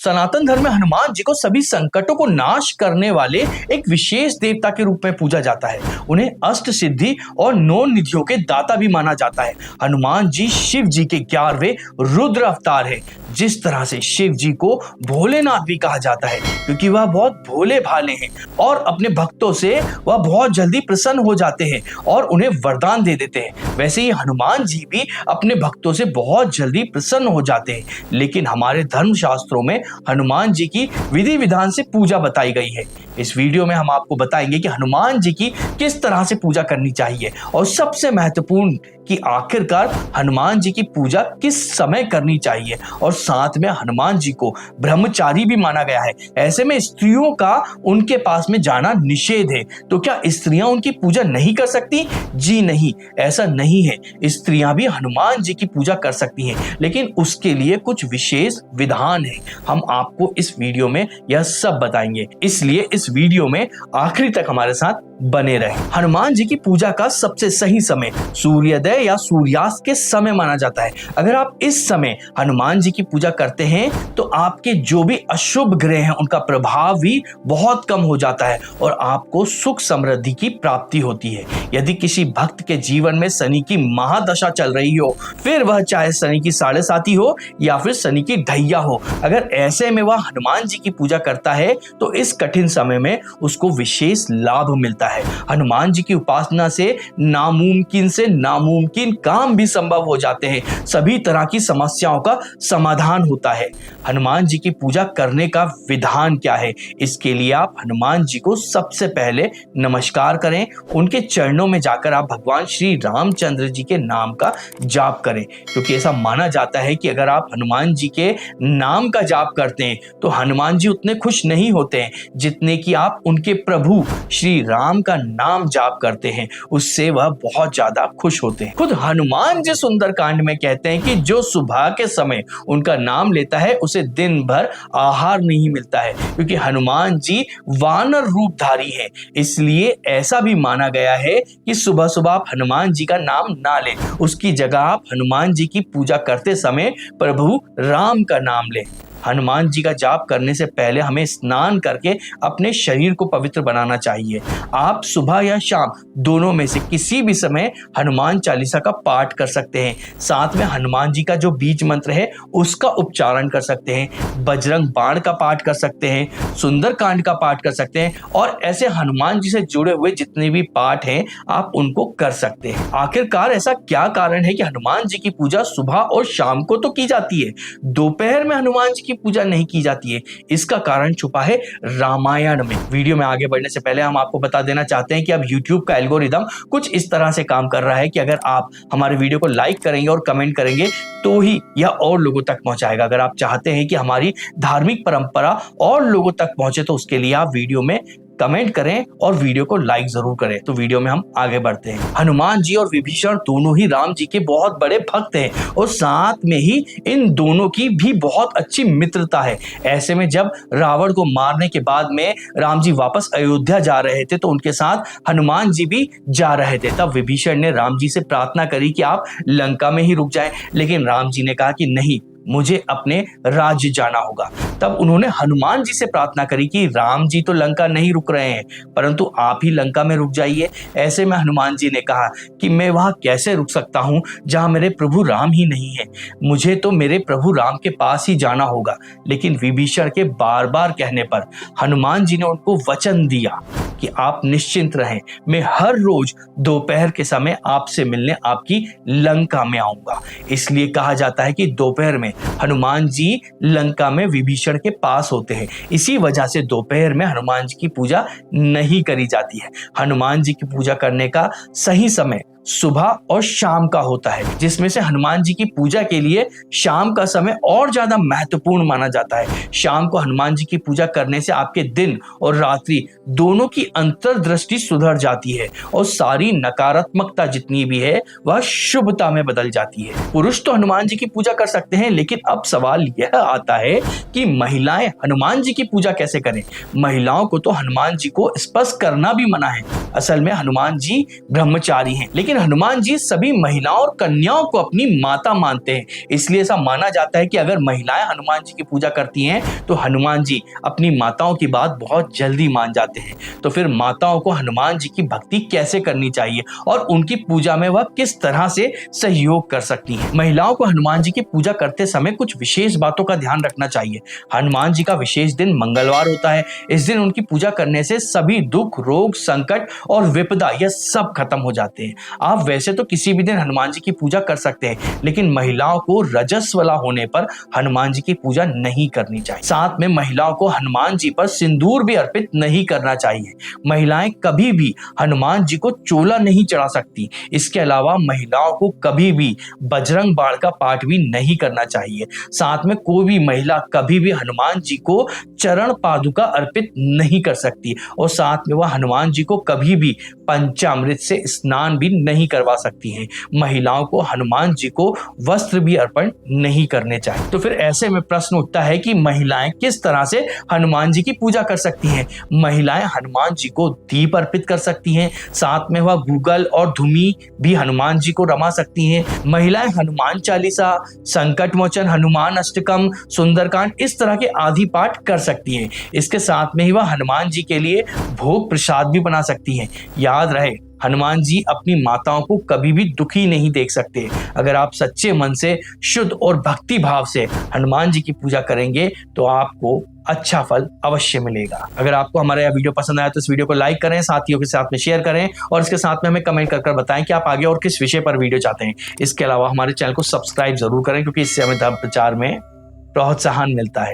सनातन धर्म में हनुमान जी को सभी संकटों को नाश करने वाले एक विशेष देवता के रूप में पूजा जाता है। उन्हें अष्ट सिद्धि और 9 निधियों के दाता भी माना जाता है। हनुमान जी शिव जी के 11वें रुद्र अवतार है। जिस तरह से शिव जी को भोलेनाथ भी कहा जाता है क्योंकि वह बहुत भोले भाले हैं और अपने भक्तों से वह बहुत जल्दी प्रसन्न हो जाते हैं और उन्हें वरदान दे देते हैं, वैसे ही हनुमान जी भी अपने भक्तों से बहुत जल्दी प्रसन्न हो जाते हैं। लेकिन हमारे धर्म शास्त्रों में हनुमान जी की विधि विधान से पूजा बताई गई है। इस वीडियो में हम आपको बताएंगे कि हनुमान जी की किस तरह से पूजा करनी चाहिए और सबसे महत्वपूर्ण कि आखिरकार हनुमान जी की पूजा किस समय करनी चाहिए। और साथ में हनुमान जी को ब्रह्मचारी भी माना गया है। ऐसे में स्त्रियों का उनके पास में जाना निषेध है। तो क्या स्त्रियां उनकी पूजा नहीं कर सकती? जी नहीं, ऐसा नहीं है। स्त्रियां भी हनुमान जी की पूजा कर सकती हैं, लेकिन उसके लिए कुछ विशेष विधान है। हम आपको इस वीडियो में यह सब बताएंगे, इसलिए इस वीडियो में आखिरी तक हमारे साथ बने रहे। हनुमान जी की पूजा का सबसे सही समय सूर्योदय या सूर्यास्त के समय माना जाता है। अगर आप इस समय हनुमान जी की पूजा करते हैं तो आपके जो भी अशुभ ग्रह हैं उनका प्रभाव भी बहुत कम हो जाता है और आपको सुख समृद्धि की प्राप्ति होती है। यदि किसी भक्त के जीवन में शनि की महादशा चल रही हो, फिर वह चाहे शनि की 7.5 हो या फिर शनि की ढैया हो, अगर ऐसे में वह हनुमान जी की पूजा करता है तो इस कठिन समय में उसको विशेष लाभ मिलता है। हनुमान जी की उपासना से नामुमकिन काम भी संभव हो जाते हैं। सभी तरह की समस्याओं का समाधान होता है। हनुमान जी की पूजा करने का विधान क्या है? इसके लिए आप हनुमान जी को सबसे पहले नमस्कार करें। उनके चरणों में जाकर आप भगवान श्री रामचंद्र जी के नाम का जाप करें, क्योंकि ऐसा माना जाता है कि अगर आप हनुमान जी के नाम का जाप करते हैं तो हनुमान जी उतने खुश नहीं होते हैं जितने कि आप उनके प्रभु श्री राम का नाम जाप करते हैं, उससे वह बहुत ज्यादा खुश होते हैं। खुद हनुमान जी सुंदरकांड में कहते हैं कि जो सुबह के समय उनका नाम लेता है उसे दिन भर आहार नहीं मिलता है, क्योंकि हनुमान जी वानर रूपधारी हैं। इसलिए ऐसा भी माना गया है कि सुबह सुबह आप हनुमान जी का नाम ना लें, उसकी जगह आप हनुमान जी की पूजा करते समय प्रभु राम का नाम लें। हनुमान जी का जाप करने से पहले हमें स्नान करके अपने शरीर को पवित्र बनाना चाहिए। आप सुबह या शाम दोनों में से किसी भी समय हनुमान चालीसा का पाठ कर सकते हैं। साथ में हनुमान जी का जो बीज मंत्र है उसका उच्चारण कर सकते हैं, बजरंग बाण का पाठ कर सकते हैं, सुंदरकांड का पाठ कर सकते हैं और ऐसे हनुमान जी से जुड़े हुए जितने भी पाठ हैं आप उनको कर सकते हैं। आखिरकार ऐसा क्या कारण है कि हनुमान जी की पूजा सुबह और शाम को तो की जाती है, दोपहर में हनुमान जी की पूजा नहीं की जाती है? इसका कारण छुपा है रामायण में। वीडियो में आगे बढ़ने से पहले हम आपको बता देना चाहते हैं कि अब YouTube का एल्गोरिदम कुछ इस तरह से काम कर रहा है कि अगर आप हमारे वीडियो को लाइक करेंगे और कमेंट करेंगे तो ही यह और लोगों तक पहुंचाएगा। अगर आप चाहते हैं कि हमारी धार्मिक परंपरा और लोगों तक पहुंचे तो उसके लिए आप वीडियो में कमेंट करें और वीडियो को लाइक जरूर करें। तो वीडियो में हम आगे बढ़ते हैं। हनुमान जी और विभीषण दोनों ही राम जी के बहुत बड़े भक्त हैं और साथ में ही इन दोनों की भी बहुत अच्छी मित्रता है। ऐसे में जब रावण को मारने के बाद में राम जी वापस अयोध्या जा रहे थे तो उनके साथ हनुमान जी भी जा रहे थे। तब विभीषण ने राम जी से प्रार्थना करी कि आप लंका में ही रुक जाएं, लेकिन राम जी ने कहा कि नहीं, मुझे अपने राज्य जाना होगा। तब उन्होंने हनुमान जी से प्रार्थना करी कि राम जी तो लंका नहीं रुक रहे हैं, परंतु आप ही लंका में रुक जाइए। ऐसे में हनुमान जी ने कहा कि मैं वहां कैसे रुक सकता हूं जहां मेरे प्रभु राम ही नहीं है, मुझे तो मेरे प्रभु राम के पास ही जाना होगा। लेकिन विभीषण के बार बार कहने पर हनुमान जी ने उनको वचन दिया कि आप निश्चिंत रहें, मैं हर रोज दोपहर के समय आपसे मिलने आपकी लंका में आऊंगा। इसलिए कहा जाता है कि दोपहर में हनुमान जी लंका में विभीषण के पास होते हैं। इसी वजह से दोपहर में हनुमान जी की पूजा नहीं करी जाती है। हनुमान जी की पूजा करने का सही समय सुबह और शाम का होता है, जिसमें से हनुमान जी की पूजा के लिए शाम का समय और ज्यादा महत्वपूर्ण माना जाता है। शाम को हनुमान जी की पूजा करने से आपके दिन और रात्रि दोनों की अंतर्दृष्टि सुधर जाती है और सारी नकारात्मकता जितनी भी है वह शुभता में बदल जाती है। पुरुष तो हनुमान जी की पूजा कर सकते हैं, लेकिन अब सवाल यह आता है कि महिलाएं हनुमान जी की पूजा कैसे करें? महिलाओं को तो हनुमान जी को स्पर्श करना भी मना है। असल में हनुमान जी ब्रह्मचारी हैं, लेकिन लेकिन हनुमान जी सभी महिलाओं और कन्याओं को अपनी माता मानते हैं। इसलिए ऐसा माना जाता है कि अगर महिलाएं हनुमान जी की पूजा करती हैं तो हनुमान जी अपनी माताओं की बात बहुत जल्दी मान जाते हैं। तो फिर माताओं को हनुमान जी की भक्ति कैसे करनी चाहिए और उनकी पूजा में वह किस तरह से सहयोग कर सकती हैं। महिलाओं को हनुमान जी की पूजा करते समय कुछ विशेष बातों का ध्यान रखना चाहिए। हनुमान जी का विशेष दिन मंगलवार होता है। इस दिन उनकी पूजा करने से सभी दुख, रोग, संकट और विपदा यह सब खत्म हो जाते हैं। आप वैसे तो किसी भी दिन हनुमान जी की पूजा कर सकते हैं, लेकिन महिलाओं को रजस्वला होने पर हनुमान जी की पूजा नहीं करनी चाहिए। साथ में महिलाओं को हनुमान जी पर सिंदूर भी अर्पित नहीं करना चाहिए। महिलाएं कभी भी हनुमान जी को चोला नहीं चढ़ा सकती। इसके अलावा महिलाओं को कभी भी बजरंग बाण का पाठ भी नहीं करना चाहिए। साथ में कोई भी महिला कभी भी हनुमान जी को चरण पादुका अर्पित नहीं कर सकती और साथ में वह हनुमान जी को कभी भी पंचामृत से स्नान भी नहीं करवा सकती हैं। महिलाओं को हनुमान जी को वस्त्र भी अर्पण नहीं करने चाहिए। तो फिर ऐसे में प्रश्न उठता है कि महिलाएं किस तरह से हनुमान जी की पूजा कर सकती हैं। महिलाएं हनुमान जी को दीप अर्पित कर सकती हैं। साथ में वह गूगल और धूमी भी हनुमान जी को रमा सकती हैं। महिलाएं हनुमान चालीसा, संकट मोचन हनुमान अष्टकम, सुंदरकांड इस तरह के आदि पाठ कर सकती हैं। इसके साथ में ही वह हनुमान जी के लिए भोग प्रसाद भी बना सकती हैं। याद रहे, हनुमान जी अपनी माताओं को कभी भी दुखी नहीं देख सकते। अगर आप सच्चे मन से, शुद्ध और भक्ति भाव से हनुमान जी की पूजा करेंगे तो आपको अच्छा फल अवश्य मिलेगा। अगर आपको हमारा यह वीडियो पसंद आया तो इस वीडियो को लाइक करें, साथियों के साथ में शेयर करें और इसके साथ में हमें कमेंट कर बताएं कि आप आगे और किस विषय पर वीडियो चाहते हैं। इसके अलावा हमारे चैनल को सब्सक्राइब जरूर करें, क्योंकि इससे हमें धर्म प्रचार में प्रोत्साहन मिलता है।